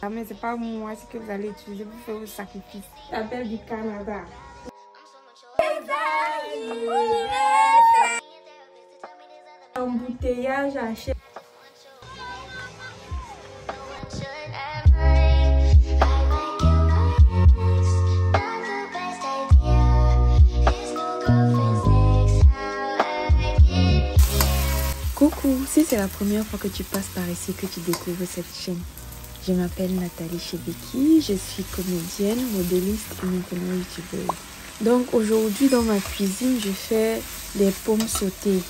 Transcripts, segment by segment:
Ah, mais c'est pas moi, c'est que vous allez utiliser pour faire vos sacrifices. La belle du Canada. Embouteillage à chaque. Coucou, si c'est la première fois que tu passes par ici, que tu découvres cette chaîne, je m'appelle Nathalie Chebeki, je suis comédienne, modéliste et maintenant youtubeuse. Donc aujourd'hui dans ma cuisine, je fais des pommes sautées.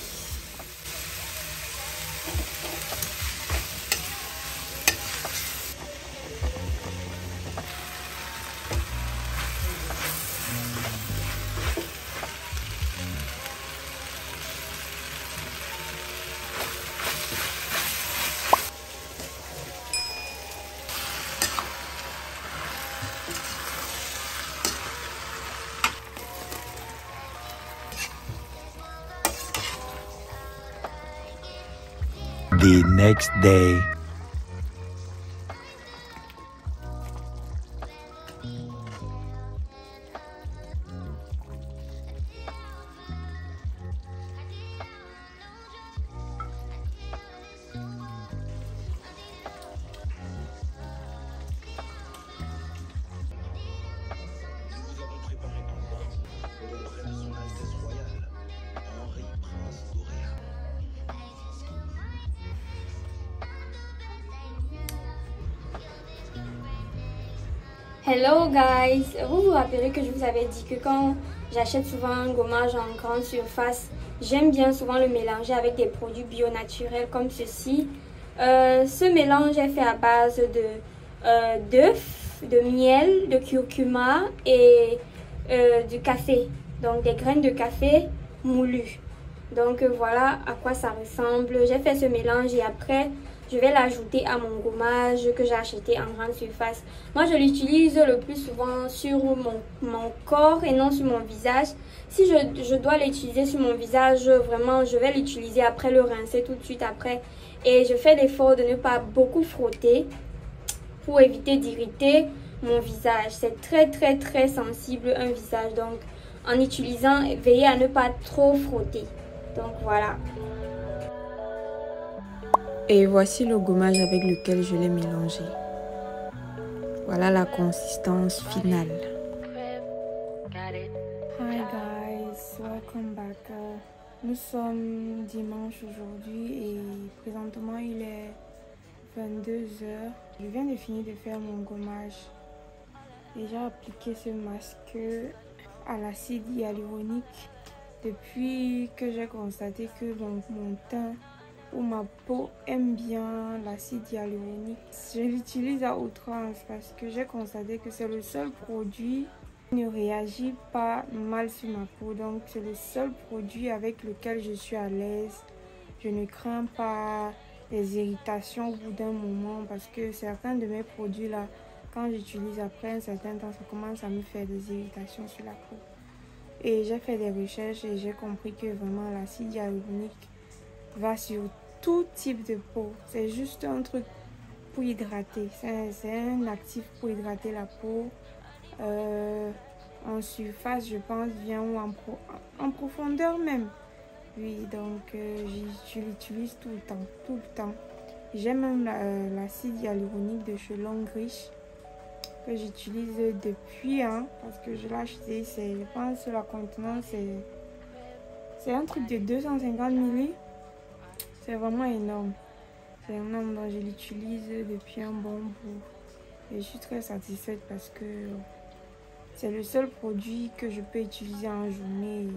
The next day. Hello guys, vous vous rappelez que je vous avais dit que quand j'achète souvent un gommage en grande surface, j'aime bien souvent le mélanger avec des produits bio naturels comme ceci. Ce mélange est fait à base d'œufs, de miel, de curcuma et du café, donc des graines de café moulues. Donc voilà à quoi ça ressemble. J'ai fait ce mélange et après je vais l'ajouter à mon gommage que j'ai acheté en grande surface. Moi, je l'utilise le plus souvent sur mon corps et non sur mon visage. Si je dois l'utiliser sur mon visage, vraiment, je vais l'utiliser après le rincer tout de suite après. Et je fais l'effort de ne pas beaucoup frotter pour éviter d'irriter mon visage. C'est très sensible un visage. Donc, en utilisant, veillez à ne pas trop frotter. Donc, voilà. Et voici le gommage avec lequel je l'ai mélangé. Voilà la consistance finale. Hi guys, welcome back. Nous sommes dimanche aujourd'hui et présentement il est 22h. Je viens de finir de faire mon gommage. Et j'ai appliqué ce masque à l'acide hyaluronique depuis que j'ai constaté que mon teint ou ma peau aime bien l'acide hyaluronique. Je l'utilise à outrance parce que j'ai constaté que c'est le seul produit qui ne réagit pas mal sur ma peau. Donc c'est le seul produit avec lequel je suis à l'aise. Je ne crains pas les irritations au bout d'un moment parce que certains de mes produits là, quand j'utilise après un certain temps, ça commence à me faire des irritations sur la peau. Et j'ai fait des recherches et j'ai compris que vraiment l'acide hyaluronique va sur tout type de peau. C'est juste un truc pour hydrater. C'est un actif pour hydrater la peau. En surface, je pense, bien ou en profondeur même. Oui, donc je l'utilise tout le temps. J'aime même l'acide hyaluronique de chez Longreach que j'utilise depuis, parce que je l'ai acheté. Je pense que la contenance, c'est un truc de 250 ml. C'est vraiment énorme. C'est énorme, donc je l'utilise depuis un bon bout. Et je suis très satisfaite parce que c'est le seul produit que je peux utiliser en journée.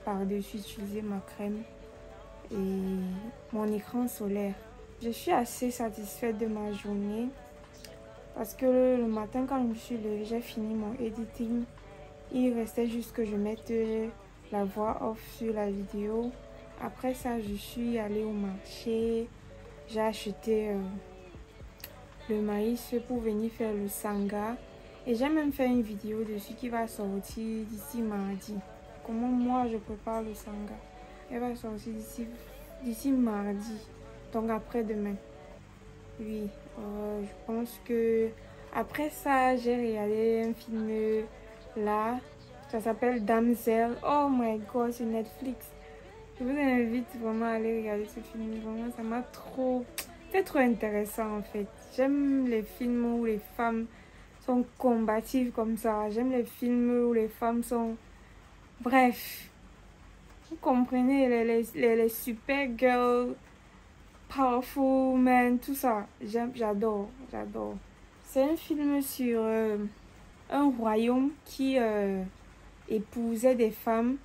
Par-dessus, utiliser ma crème et mon écran solaire. Je suis assez satisfaite de ma journée parce que le matin, quand je me suis levée, j'ai fini mon editing. Il restait juste que je mette la voix off sur la vidéo. Après ça, je suis allée au marché. J'ai acheté le maïs pour venir faire le sanga. Et j'ai même fait une vidéo dessus qui va sortir d'ici mardi. Comment moi je prépare le sanga. Elle va sortir d'ici mardi. Donc après-demain. Oui, je pense que après ça, j'ai regardé un film là. Ça s'appelle Damsel. Oh my god, c'est Netflix. Je vous invite vraiment à aller regarder ce film. Vraiment, ça m'a trop... C'est trop intéressant en fait. J'aime les films où les femmes sont combatives comme ça. J'aime les films où les femmes sont... Bref. Vous comprenez, les super girls, powerful men, tout ça. J'adore, j'adore. C'est un film sur un royaume qui épousait des femmes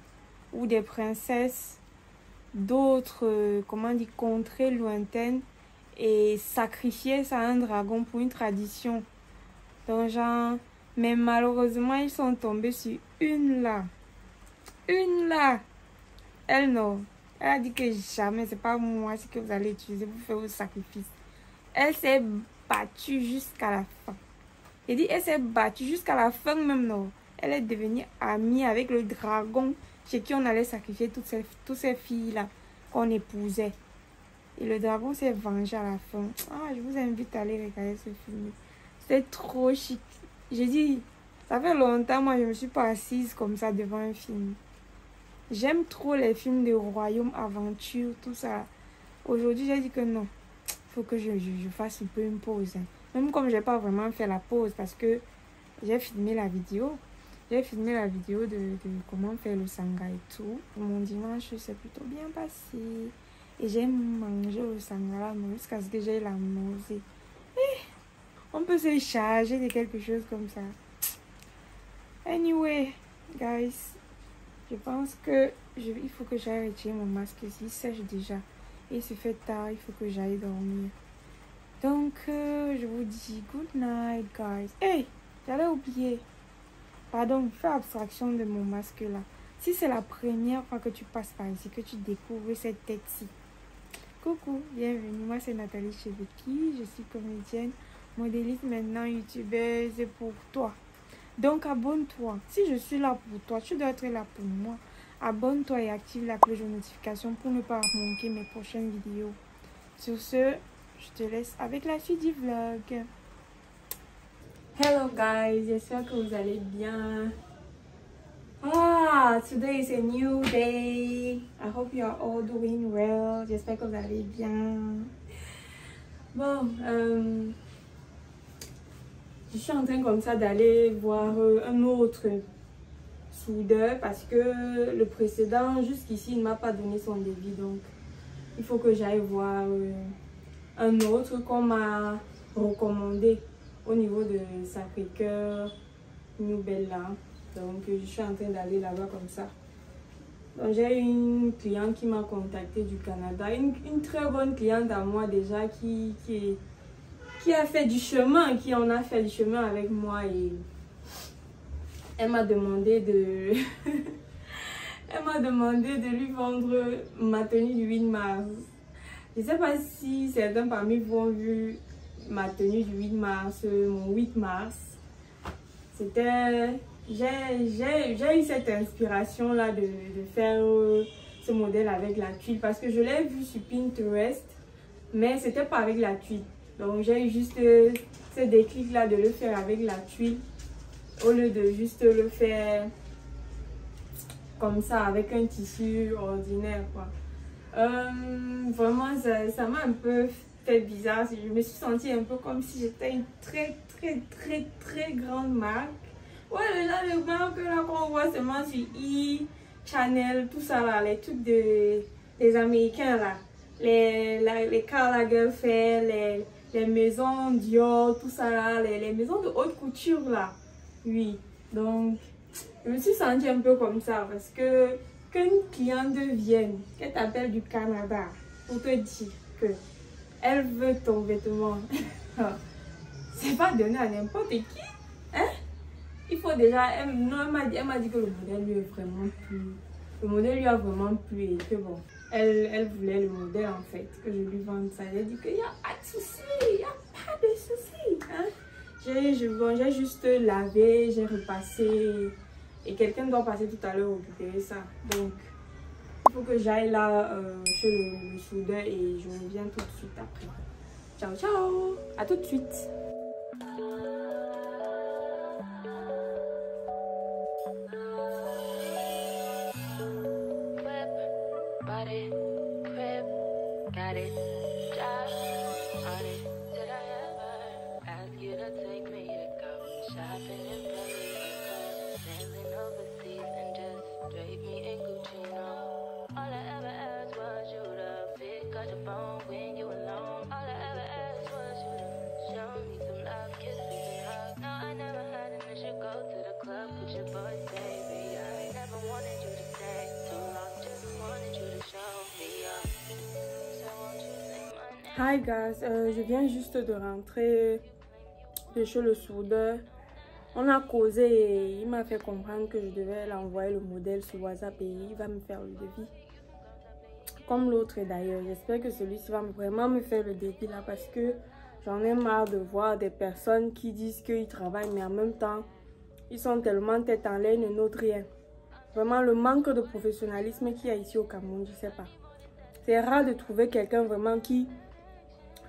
ou des princesses d'autres, comment dire, contrées lointaines et sacrifiait ça à un dragon pour une tradition. Donc genre, mais malheureusement, ils sont tombés sur une là. Une là. Elle non. Elle a dit que jamais, c'est pas moi ce que vous allez utiliser pour faire vos sacrifices. Elle s'est battue jusqu'à la fin. Elle dit, elle s'est battue jusqu'à la fin même, non. Elle est devenue amie avec le dragon chez qui on allait sacrifier toutes ces filles-là qu'on épousait. Et le dragon s'est vengé à la fin. Ah, je vous invite à aller regarder ce film. C'est trop chic. J'ai dit, ça fait longtemps, moi, je ne me suis pas assise comme ça devant un film. J'aime trop les films de royaume, aventure, tout ça. Aujourd'hui, j'ai dit que non. Il faut que je fasse un peu une pause. Même comme je n'ai pas vraiment fait la pause parce que j'ai filmé la vidéo. J'ai filmé la vidéo de comment faire le sanga et tout. Mon dimanche s'est plutôt bien passé. Et j'ai mangé le sanga là jusqu'à ce que j'ai la nausée. On peut se charger de quelque chose comme ça. Anyway, guys. Je pense que il faut que j'aille retirer mon masque ici. Il sèche déjà. Et il se fait tard. Il faut que j'aille dormir. Donc, je vous dis good night, guys. Hey, j'allais oublier. Pardon, fais abstraction de mon masque là. Si c'est la première fois que tu passes par ici, que tu découvres cette tête-ci. Coucou, bienvenue. Moi, c'est Nathalie Chebeki. Je suis comédienne, modéliste, maintenant youtubeuse pour toi. Donc, abonne-toi. Si je suis là pour toi, tu dois être là pour moi. Abonne-toi et active la cloche de notification pour ne pas manquer mes prochaines vidéos. Sur ce, je te laisse avec la suite du vlog. Hello guys, j'espère que vous allez bien. Today is a new day. I hope you are all doing well. J'espère que vous allez bien. Bon, je suis en train comme ça d'aller voir un autre soudeur parce que le précédent, jusqu'ici, il ne m'a pas donné son devis. Donc, il faut que j'aille voir un autre qu'on m'a recommandé au niveau de Sacré-Cœur, New Bella. Donc, je suis en train d'aller là-bas comme ça. Donc, j'ai une cliente qui m'a contacté du Canada. Une très bonne cliente à moi déjà qui a fait du chemin, qui en a fait du chemin avec moi. Et elle m'a demandé de... elle m'a demandé de lui vendre ma tenue du 8 mars. Je ne sais pas si certains parmi vous ont vu ma tenue du 8 mars, mon 8 mars. C'était... J'ai eu cette inspiration là de faire ce modèle avec la tuile parce que je l'ai vu sur Pinterest, mais c'était pas avec la tuile. Donc j'ai eu juste ce déclic là de le faire avec la tuile au lieu de juste le faire comme ça avec un tissu ordinaire quoi. Vraiment ça m'a un peu fait bizarre. Je me suis sentie un peu comme si j'étais une très grande marque. Ouais, là, les marques là qu'on voit seulement sur Chanel, tout ça là, les trucs des Américains là. Les Karl Lagerfeld, les maisons Dior, tout ça là, les maisons de haute couture là. Oui, donc je me suis sentie un peu comme ça parce que qu'une cliente vienne, qu'elle t'appelle du Canada pour te dire que elle veut ton vêtement, c'est pas donné à n'importe qui, hein? Il faut déjà, elle m'a dit que le modèle lui est vraiment plu. Le modèle lui a vraiment plu et que bon, elle voulait le modèle en fait, que je lui vende ça. Elle a dit qu'il n'y a pas de souci, il n'y a pas de souci. Hein? J'ai juste lavé, j'ai repassé et quelqu'un doit passer tout à l'heure récupérer ça. Donc, il faut que j'aille là chez le soudeur et je reviens tout de suite après. Ciao, ciao. À tout de suite. Hi guys, je viens juste de rentrer de chez le soudeur. On a causé et il m'a fait comprendre que je devais l'envoyer le modèle sur WhatsApp et il va me faire le devis. Comme l'autre d'ailleurs, j'espère que celui-ci va vraiment me faire le devis là parce que j'en ai marre de voir des personnes qui disent qu'ils travaillent mais en même temps, ils sont tellement tête en l'air, ils ne notent rien. Vraiment le manque de professionnalisme qu'il y a ici au Cameroun, je sais pas. C'est rare de trouver quelqu'un vraiment qui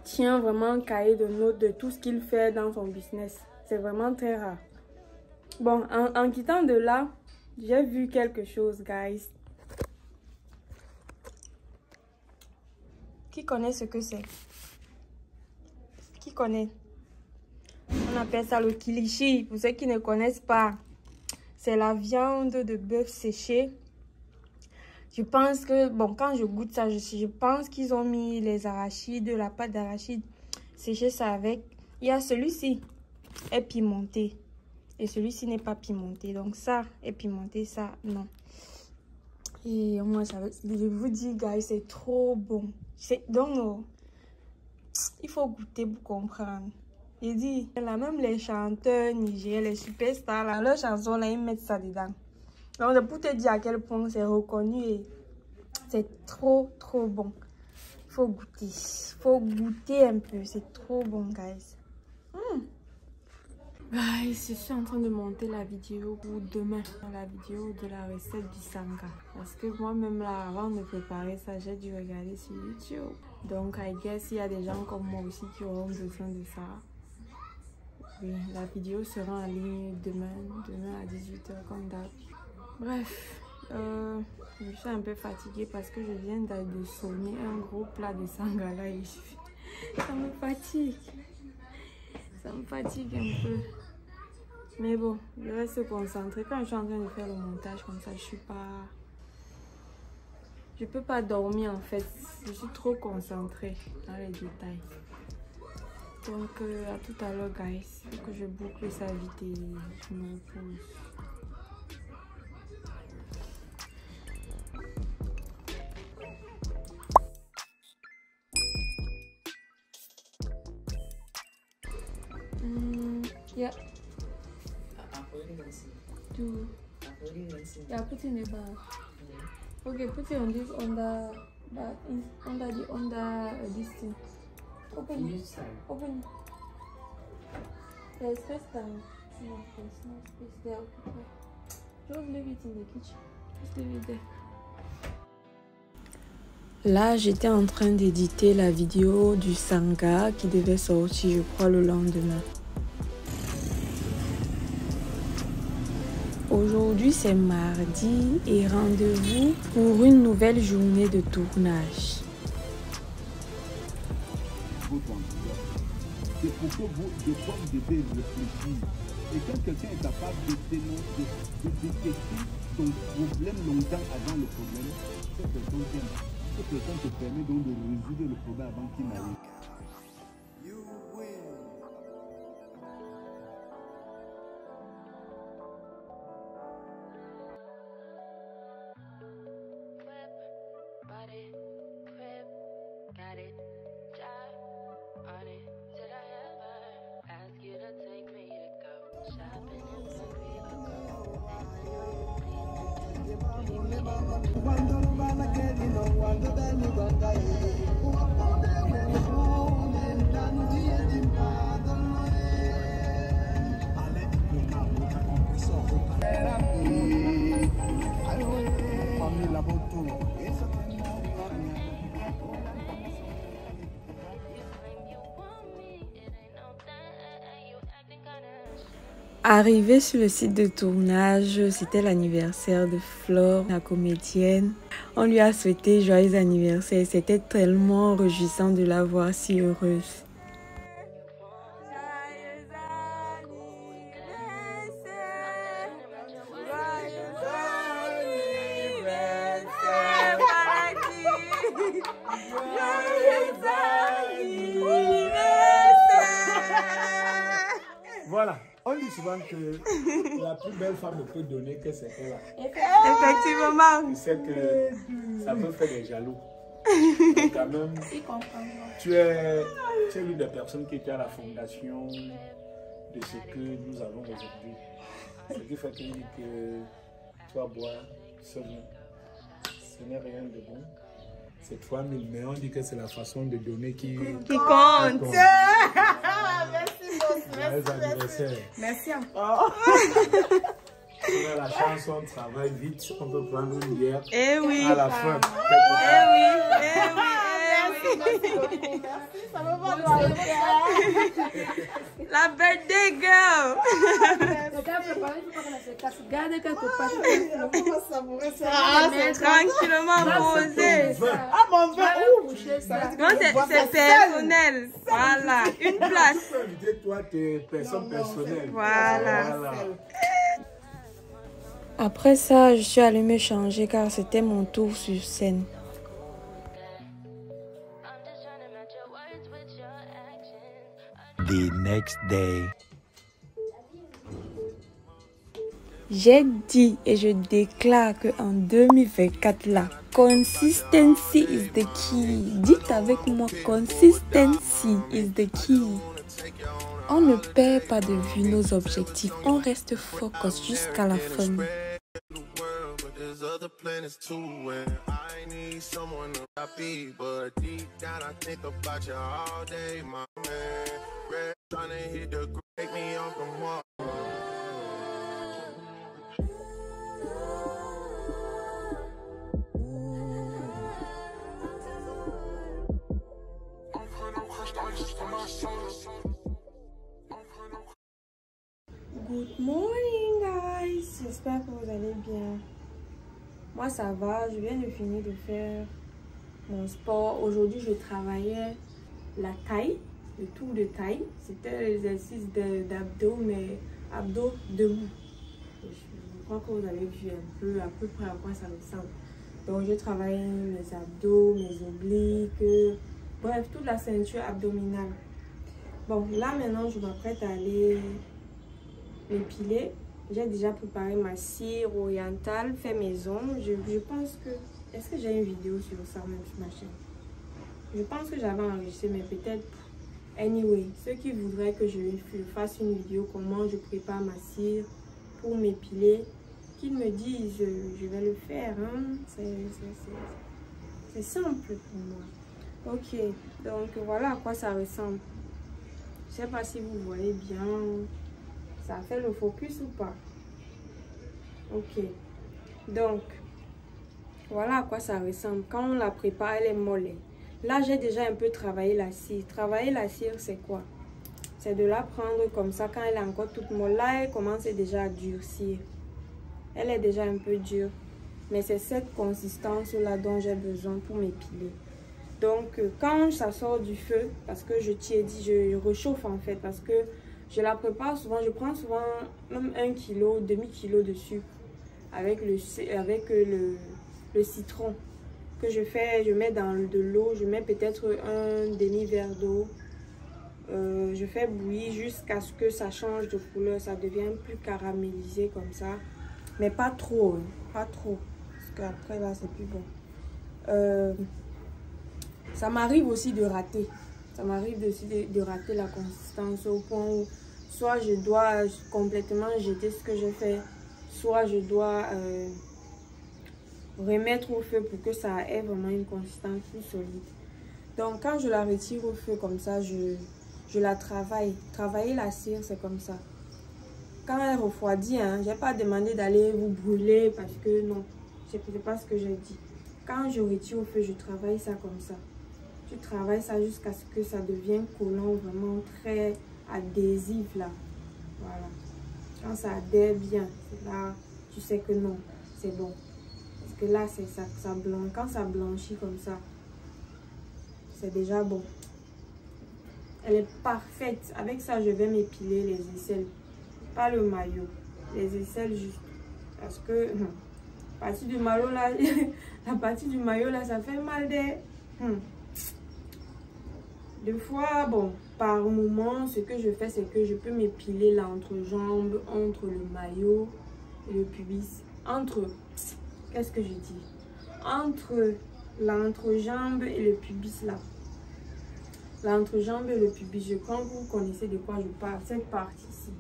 tient vraiment un cahier de notes de tout ce qu'il fait dans son business. C'est vraiment très rare. Bon, en quittant de là, j'ai vu quelque chose, guys. Qui connaît ce que c'est? Qui connaît? On appelle ça le kilichi. Pour ceux qui ne connaissent pas, c'est la viande de bœuf séchée. Je pense que, bon, quand je goûte ça, je pense qu'ils ont mis les arachides, la pâte d'arachide, séché ça avec. Il y a celui-ci est pimenté et celui-ci n'est pas pimenté. Donc ça est pimenté, ça non. Et moi, je vous dis, guys, c'est trop bon. Donc, il faut goûter pour comprendre. Il dit, là, même les chanteurs nigériens, les superstars, là, leurs chansons, là, ils mettent ça dedans. Donc, pour te dire à quel point c'est reconnu et c'est trop, trop bon. Il faut goûter. Il faut goûter un peu. C'est trop bon, guys. Guys, je suis en train de monter la vidéo pour demain. La vidéo de la recette du sanga. Parce que moi-même, là, avant de préparer ça, j'ai dû regarder sur YouTube. Donc, I guess, il y a des gens comme moi aussi qui auront besoin de ça. Oui, la vidéo sera en ligne demain à 18 h comme d'hab. Bref, je suis un peu fatiguée parce que je viens de sonner un gros plat de sangala ici. Ça me fatigue. Ça me fatigue un peu. Mais bon, je vais se concentrer. Quand je suis en train de faire le montage comme ça, je peux pas dormir en fait. Je suis trop concentrée dans les détails. Donc à tout à l'heure, guys. Il faut que je boucle ça vite et je me repose. Yeah. Yeah, put in the bag. Okay, put it on this under this thing. Open it. Open it. There's first time. No, there's no space there. Just leave it in the kitchen. Just leave it there. Là, j'étais en train d'éditer la vidéo du sanga qui devait sortir, je crois, le lendemain. Aujourd'hui, c'est mardi et rendez-vous pour une nouvelle journée de tournage. C'est pour que vous devez réfléchir. Et quand quelqu'un est capable de détecter ton problème longtemps avant le problème, cette personne te permet donc de résoudre le problème avant qu'il n'arrive. Arrivée sur le site de tournage, c'était l'anniversaire de Flore, la comédienne. On lui a souhaité joyeux anniversaire. C'était tellement réjouissant de la voir si heureuse. Voilà, on dit souvent que la plus belle femme ne peut donner que c'est elle. Effectivement. Tu sais que ça peut faire des jaloux. Mais quand même, tu es l'une des personnes qui était à la fondation de ce que nous avons aujourd'hui. Ce qui fait que toi boire ce vin, ce n'est rien de bon. C'est 3000, mais on dit que c'est la façon de donner qui compte. Merci anniversaire. Merci encore. On a la chance, on travaille vite, on peut prendre une bière À la fin. Ça me va dans le cœur. La birthday girl. Tranquillement posé. Ah, mon vin. C'est personnel. Voilà. Une place. Toi, tes personnes personnelles. Voilà. Après ça, je suis allée me changer car c'était mon tour sur scène. The next day. J'ai dit et je déclare qu'en 2024, la consistency is the key. Dites avec moi, consistency is the key. On ne perd pas de vue nos objectifs, on reste focus jusqu'à la fin. Good morning guys, j'espère que vous allez bien. Moi ça va, je viens de finir de faire mon sport. Aujourd'hui je travaillais la taille, le tour de taille. C'était l'exercice d'abdos, mais abdos debout. Je crois que vous avez vu à peu près à quoi ça ressemble. Donc je travaille mes abdos, mes obliques, bref toute la ceinture abdominale. Bon là maintenant je m'apprête à aller m'épiler. J'ai déjà préparé ma cire orientale, fait mes ongles. Je pense que... Est-ce que j'ai une vidéo sur ça même sur ma chaîne? Je pense que j'avais enregistré, mais peut-être... Anyway, ceux qui voudraient que je fasse une vidéo comment je prépare ma cire pour m'épiler, qu'ils me disent, je vais le faire. Hein? C'est simple pour moi. Ok, donc voilà à quoi ça ressemble. Je sais pas si vous voyez bien... Ça fait le focus ou pas? Ok. Donc, voilà à quoi ça ressemble. Quand on la prépare, elle est molle. Là, j'ai déjà un peu travaillé la cire. Travailler la cire, c'est quoi? C'est de la prendre comme ça. Quand elle est encore toute molle, là, elle commence déjà à durcir. Elle est déjà un peu dure. Mais c'est cette consistance-là dont j'ai besoin pour m'épiler. Donc, quand ça sort du feu, parce que je réchauffe en fait, parce que je la prépare souvent, je prends souvent même 1 kg, demi-kilo de sucre avec le citron que je mets dans de l'eau, je mets peut-être un demi-verre d'eau. Je fais bouillir jusqu'à ce que ça change de couleur, ça devient plus caramélisé comme ça. Mais pas trop, hein, pas trop, parce qu'après là c'est plus bon. Ça m'arrive aussi de rater. Ça m'arrive aussi de rater la consistance au point où soit je dois complètement jeter ce que je fais, soit je dois remettre au feu pour que ça ait vraiment une consistance plus solide. Donc quand je la retire au feu comme ça, je la travaille. Travailler la cire, c'est comme ça. Quand elle refroidit, hein, je n'ai pas demandé d'aller vous brûler parce que non, c'est pas ce que j'ai dit. Quand je retire au feu, je travaille ça comme ça. Je travaille ça jusqu'à ce que ça devienne collant, vraiment très adhésif là. Voilà. Quand ça adhère bien, c'est là, tu sais que non, c'est bon. Parce que là, c'est ça blanc. Quand ça blanchit comme ça, c'est déjà bon. Elle est parfaite. Avec ça, je vais m'épiler les aisselles. Pas le maillot. Les aisselles juste. Parce que la partie du maillot là, la partie du maillot là, ça fait mal des. Des fois, bon, par moment, ce que je fais, c'est que je peux m'épiler l'entrejambe entre le maillot et le pubis. Qu'est-ce que je dis? Entre l'entrejambe et le pubis là. L'entrejambe et le pubis, je crois que vous connaissez de quoi je parle. Cette partie-ci.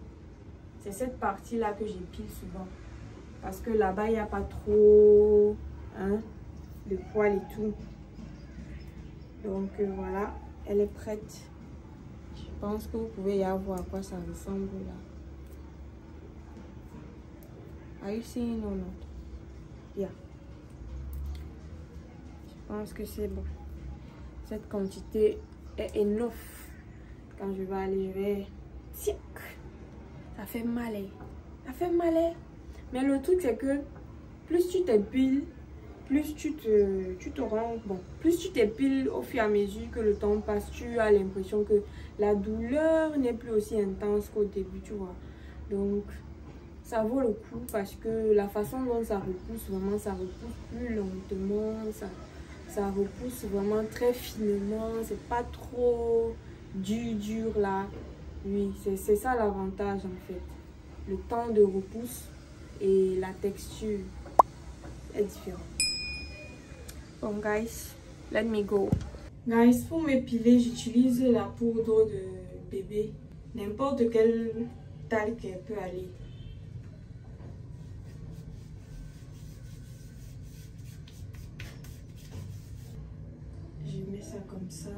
C'est cette partie-là que j'épile souvent. Parce que là-bas, il n'y a pas trop de poils et tout. Donc voilà, elle est prête. Je pense que vous pouvez y voir à quoi ça ressemble là. Are you seeing or not? Yeah. Je pense que c'est bon. Cette quantité est enough. Quand je vais aller, je vais... Ça fait mal. Ça fait mal. Mais le truc, c'est que plus tu t'épiles, plus tu te rends... Bon, plus tu t'épiles au fur et à mesure que le temps passe, tu as l'impression que la douleur n'est plus aussi intense qu'au début, tu vois. Donc, ça vaut le coup parce que la façon dont ça repousse, vraiment, ça repousse plus lentement, ça repousse vraiment très finement, c'est pas trop dur là. Oui, c'est ça l'avantage en fait. Le temps de repousse et la texture est différente. Bon guys, let me go. Guys, pour m'épiler, j'utilise la poudre de bébé. N'importe quelle taille qu'elle peut aller. Je mets ça comme ça.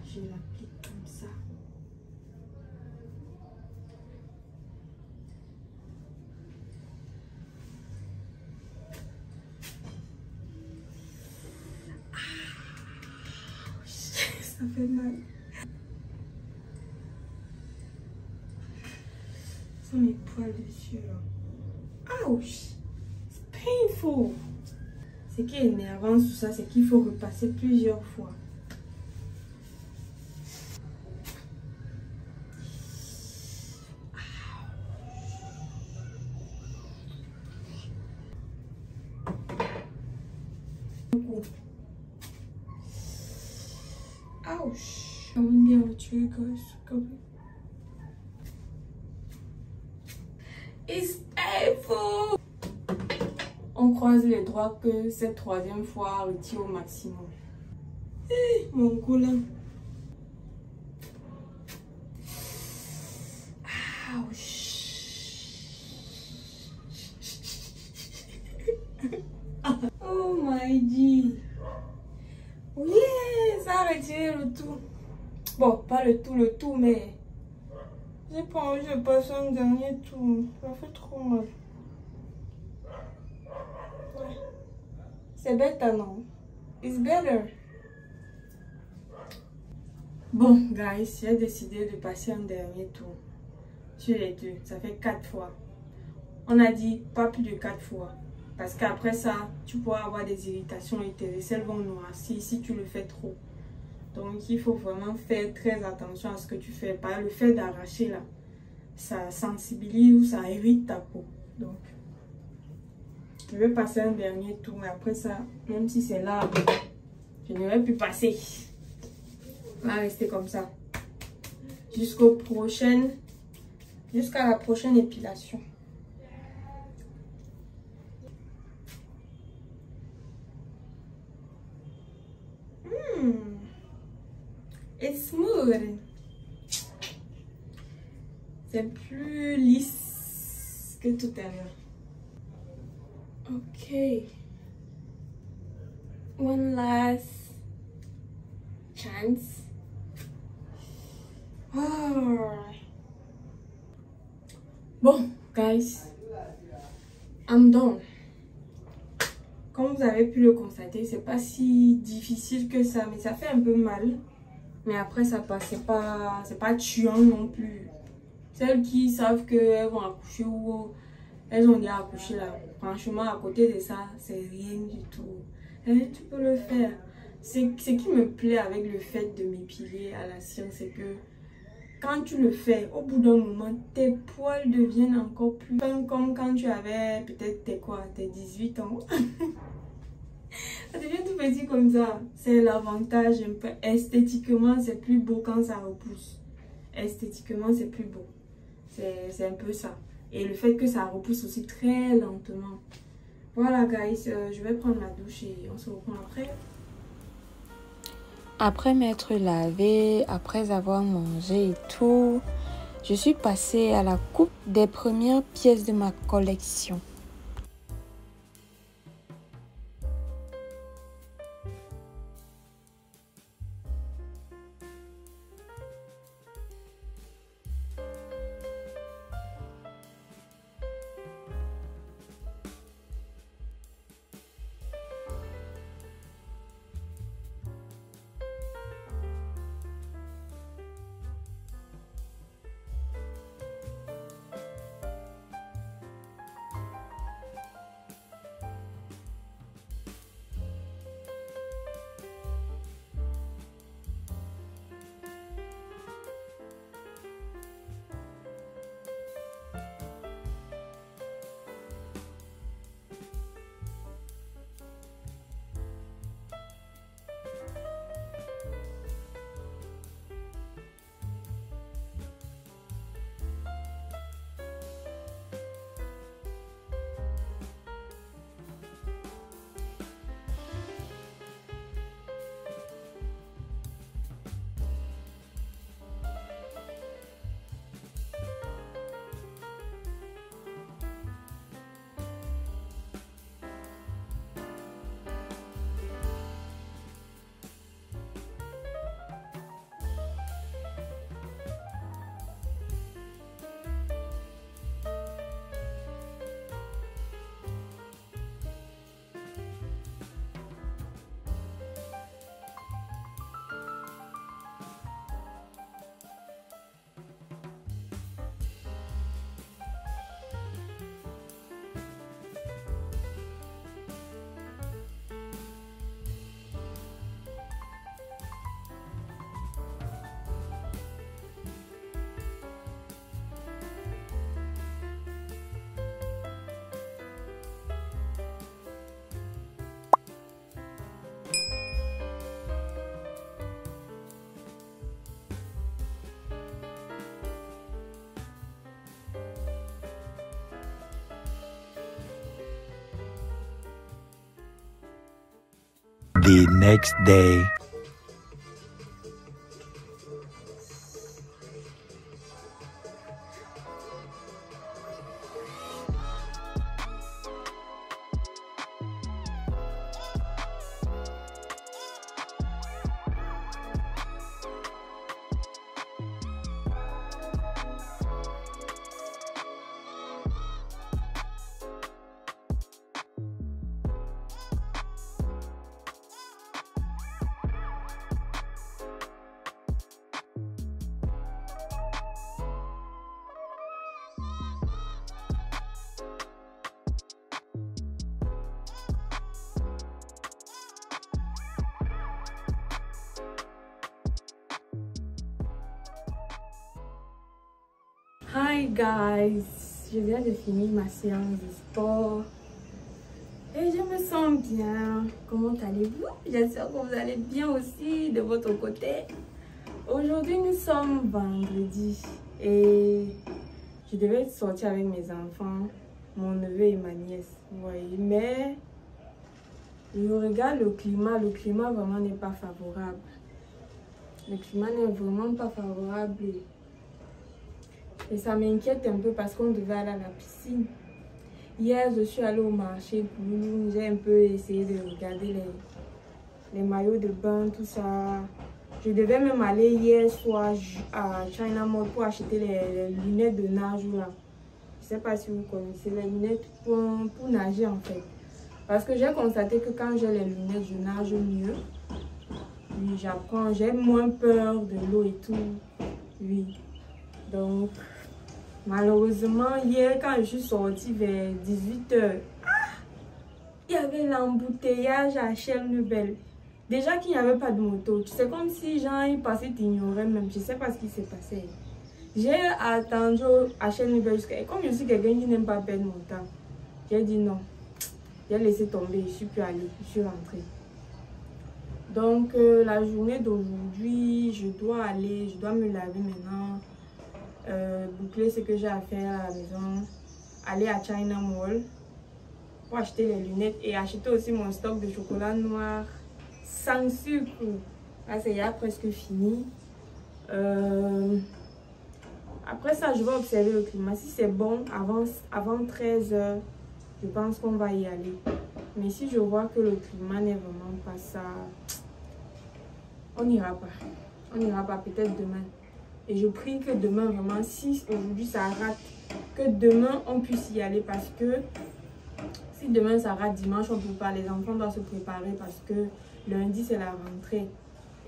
Je l'applique comme ça. Ça fait mal. Ce sont mes poils dessus là. Ouch! C'est painful. Ce qui est énervant sur ça, c'est qu'il faut repasser plusieurs fois. Ouch! Comment bien le tuer, guys? It's painful! On croise les doigts que cette troisième fois retire au maximum. Hey, mon cou là. Oh my God. Oui, ça a retiré le tout. Bon, pas le tout, mais j'ai pas envie de passer un dernier tour. Ça fait trop mal. Ouais. C'est bête, non? It's better. Bon, guys, j'ai décidé de passer un dernier tour sur les deux. Ça fait 4 fois. On a dit pas plus de 4 fois. Parce qu'après ça, tu pourras avoir des irritations et tes aisselles vont noircir si tu le fais trop. Donc, il faut vraiment faire très attention à ce que tu fais. Pas le fait d'arracher là, ça sensibilise ou ça irrite ta peau. Donc, je vais passer un dernier tour. Mais après ça, même si c'est là, je ne vais plus passer. On va rester comme ça. Jusqu'à la prochaine épilation. It's smooth. C'est plus lisse que tout à l'heure. Ok. One last chance. Alright. Bon, guys, I'm done. Comme vous avez pu le constater, c'est pas si difficile que ça, mais ça fait un peu mal. Mais après, ça passe, c'est pas tuant non plus. Celles qui savent qu'elles vont accoucher ou elles ont déjà accouché là. Franchement, à côté de ça, c'est rien du tout. Hein, tu peux le faire. Ce qui me plaît avec le fait de m'épiler à la cire, c'est que quand tu le fais, au bout d'un moment, tes poils deviennent encore plus fins, comme quand tu avais peut-être tes 18 ans. Ça devient tout petit comme ça. C'est l'avantage un peu. Esthétiquement, c'est plus beau quand ça repousse. Esthétiquement, c'est plus beau. C'est un peu ça. Et le fait que ça repousse aussi très lentement. Voilà, guys. Je vais prendre ma douche et on se reprend après. Après m'être lavée, après avoir mangé et tout, je suis passée à la coupe des premières pièces de ma collection. The next day. Hi guys, je viens de finir ma séance de sport et je me sens bien. Comment allez-vous? J'espère que vous allez bien aussi de votre côté. Aujourd'hui nous sommes vendredi et je devais sortir avec mes enfants, mon neveu et ma nièce. Oui, mais je regarde le climat vraiment n'est pas favorable. Le climat n'est vraiment pas favorable. Et ça m'inquiète un peu parce qu'on devait aller à la piscine. Hier, je suis allée au marché pour nous. J'ai un peu essayé de regarder les maillots de bain, tout ça. Je devais même aller hier soir à China Mall pour acheter les lunettes de nage là. Je ne sais pas si vous connaissez les lunettes pour nager en fait. Parce que j'ai constaté que quand j'ai les lunettes, je nage mieux. Oui, j'apprends, j'ai moins peur de l'eau et tout. Oui. Donc, Malheureusement, hier, quand je suis sortie vers 18 h, il y avait l'embouteillage à Chelnebel. Déjà qu'il n'y avait pas de moto. C'est comme si gens ils passaient, t'ignoraient même. Je ne sais pas ce qui s'est passé. J'ai attendu à Chelnebel jusqu'à... Et comme je suis quelqu'un qui n'aime pas perdre mon temps, j'ai dit non. J'ai laissé tomber, je ne suis plus allée, je suis rentrée. Donc, la journée d'aujourd'hui, je dois me laver maintenant. Boucler ce que j'ai à faire à la maison, aller à China Mall pour acheter les lunettes et acheter aussi mon stock de chocolat noir sans sucre. Là, c'est presque fini. Après ça, je vais observer le climat. Si c'est bon, avant 13 h, je pense qu'on va y aller. Mais si je vois que le climat n'est vraiment pas ça, on n'ira pas. On n'ira pas, peut-être demain. Et je prie que demain, vraiment, si aujourd'hui ça rate, que demain on puisse y aller. Parce que si demain ça rate, dimanche on ne peut pas. Les enfants doivent se préparer parce que lundi c'est la rentrée.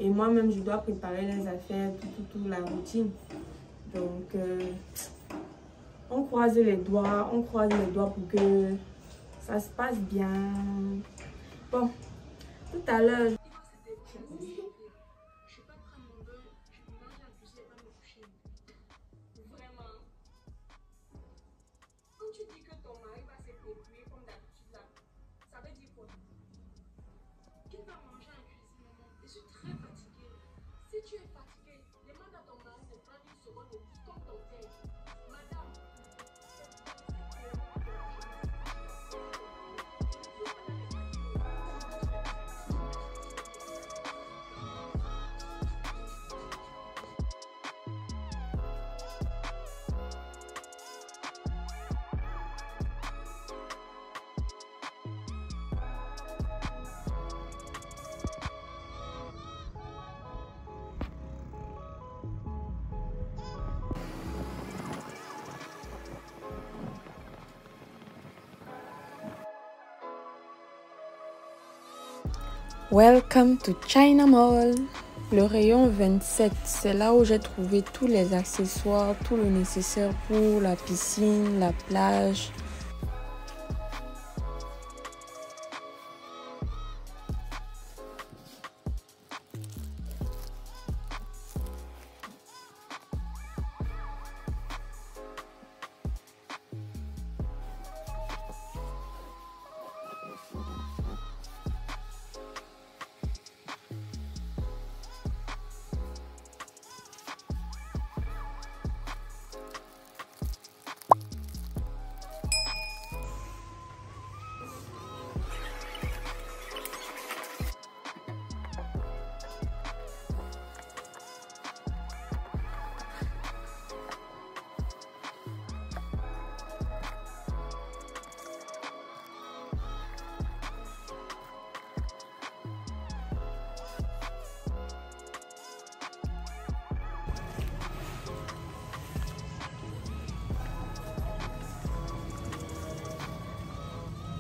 Et moi-même je dois préparer les affaires, tout la routine. Donc on croise les doigts pour que ça se passe bien. Bon, tout à l'heure. Welcome to China Mall. Le rayon 27, c'est là où j'ai trouvé tous les accessoires, tout le nécessaire pour la piscine, la plage.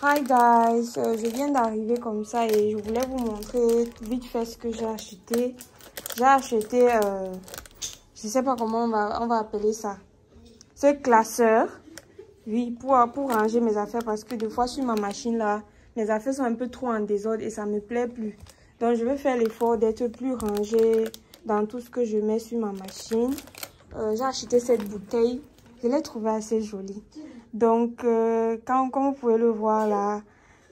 Hi guys, je viens d'arriver comme ça et je voulais vous montrer vite fait ce que j'ai acheté. J'ai acheté, je sais pas comment on va appeler ça, ce classeur, oui, pour ranger mes affaires parce que des fois sur ma machine là, mes affaires sont un peu trop en désordre et ça me plaît plus. Donc je vais faire l'effort d'être plus rangée dans tout ce que je mets sur ma machine. J'ai acheté cette bouteille, je l'ai trouvée assez jolie. Donc, comme vous pouvez le voir là,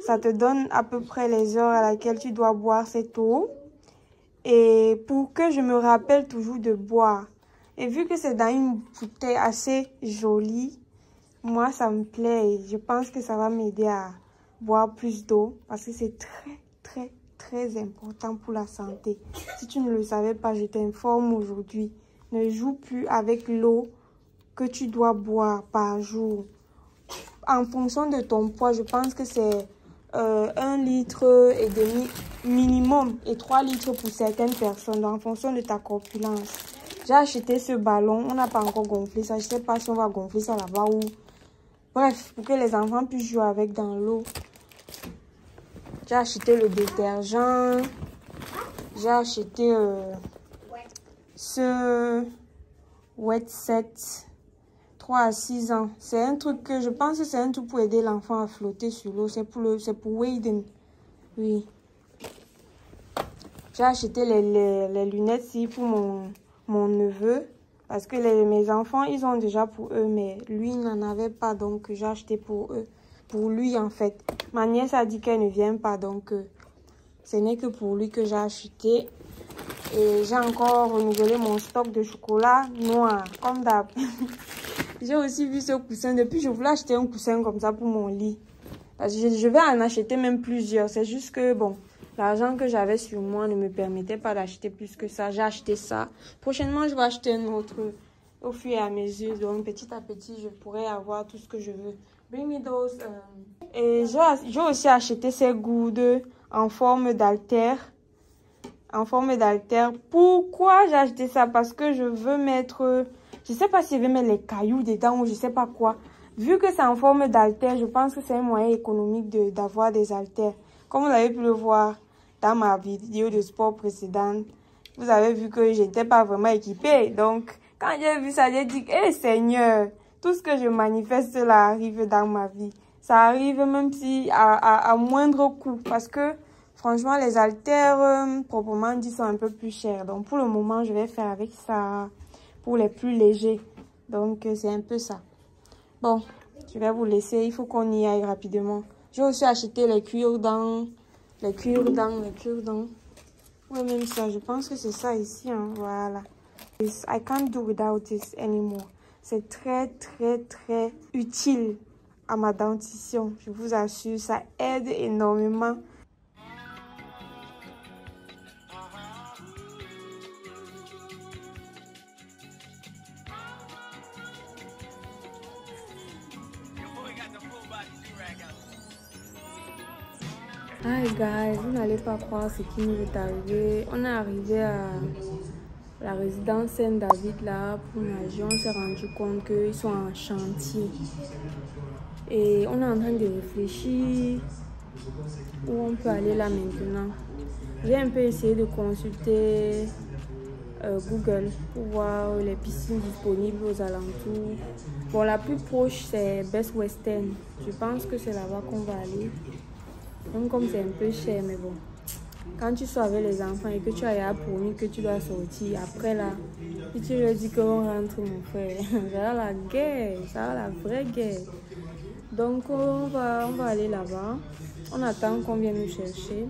ça te donne à peu près les heures à laquelle tu dois boire cette eau. Et pour que je me rappelle toujours de boire. Et vu que c'est dans une bouteille assez jolie, moi ça me plaît. Et je pense que ça va m'aider à boire plus d'eau. Parce que c'est très important pour la santé. Si tu ne le savais pas, je t'informe aujourd'hui. Ne joue plus avec l'eau que tu dois boire par jour. En fonction de ton poids, je pense que c'est 1,5 litre minimum et 3 litres pour certaines personnes, donc en fonction de ta corpulence. J'ai acheté ce ballon, on n'a pas encore gonflé ça, je ne sais pas si on va gonfler ça là-bas ou... Bref, pour que les enfants puissent jouer avec dans l'eau. J'ai acheté le détergent, j'ai acheté ce wet set. 3 à 6 ans. C'est un truc que je pense que c'est un truc pour aider l'enfant à flotter sur l'eau. C'est pour Wayden. Oui. J'ai acheté les lunettes ici pour mon neveu. Parce que mes enfants, ils ont déjà pour eux. Mais lui, il n'en avait pas. Donc, j'ai acheté pour eux. Pour lui, en fait. Ma nièce a dit qu'elle ne vient pas. Donc, ce n'est que pour lui que j'ai acheté. Et j'ai encore renouvelé mon stock de chocolat noir. Comme d'hab. J'ai aussi vu ce coussin. Depuis, je voulais acheter un coussin comme ça pour mon lit. Parce que je vais en acheter même plusieurs. C'est juste que, bon, l'argent que j'avais sur moi ne me permettait pas d'acheter plus que ça. J'ai acheté ça. Prochainement, je vais acheter un autre au fur et à mesure. Donc, petit à petit, je pourrai avoir tout ce que je veux. Bring me those. Et j'ai aussi acheté ces gourdes en forme d'haltère. En forme d'haltère. Pourquoi j'ai acheté ça? Parce que je veux mettre... Je sais pas si je vais mettre les cailloux dedans ou je sais pas quoi. Vu que c'est en forme d'haltère, je pense que c'est un moyen économique d'avoir des haltères. Comme vous avez pu le voir dans ma vidéo de sport précédente, vous avez vu que j'étais pas vraiment équipée. Donc, quand j'ai vu ça, j'ai dit, hé Seigneur, tout ce que je manifeste là arrive dans ma vie. Ça arrive même si à moindre coût. Parce que, franchement, les haltères, proprement dit, sont un peu plus chers. Donc, pour le moment, je vais faire avec ça pour les plus légers. Donc, c'est un peu ça. Bon, je vais vous laisser. Il faut qu'on y aille rapidement. J'ai aussi acheté les cure-dents. Les cure-dents. Ouais, même ça. Je pense que c'est ça ici. Hein. Voilà. I can't do without this anymore. C'est très, très, très utile à ma dentition. Je vous assure, ça aide énormément. Hi guys, vous n'allez pas croire ce qui nous est arrivé. On est arrivé à la résidence Saint-David là pour nager. On s'est rendu compte qu'ils sont en chantier. Et on est en train de réfléchir où on peut aller là maintenant. J'ai un peu essayé de consulter Google pour voir les piscines disponibles aux alentours. Bon, la plus proche c'est Best Western. Je pense que c'est là-bas qu'on va aller. Donc comme c'est un peu cher, mais bon. Quand tu sois avec les enfants et que tu as promis que tu dois sortir, après là, si tu leur dis qu'on rentre, mon frère, ça sera la guerre, ça sera la vraie guerre. Donc on va aller là-bas. On attend qu'on vienne nous chercher.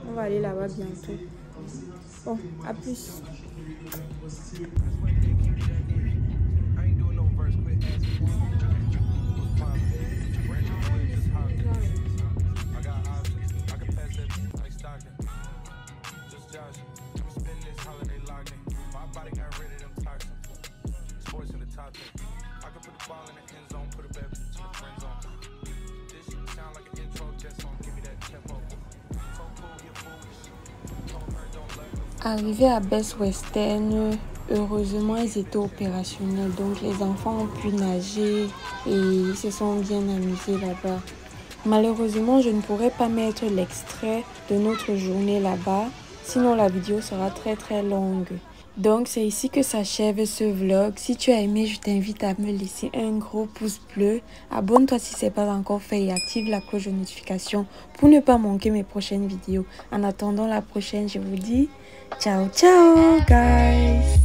On va aller là-bas bientôt. Bon, à plus. Arrivé à Best Western, heureusement ils étaient opérationnels, donc les enfants ont pu nager et ils se sont bien amusés là-bas. Malheureusement, je ne pourrais pas mettre l'extrait de notre journée là-bas, sinon la vidéo sera très très longue. Donc c'est ici que s'achève ce vlog. Si tu as aimé, je t'invite à me laisser un gros pouce bleu. Abonne-toi si ce n'est pas encore fait et active la cloche de notification pour ne pas manquer mes prochaines vidéos. En attendant la prochaine, je vous dis ciao ciao guys.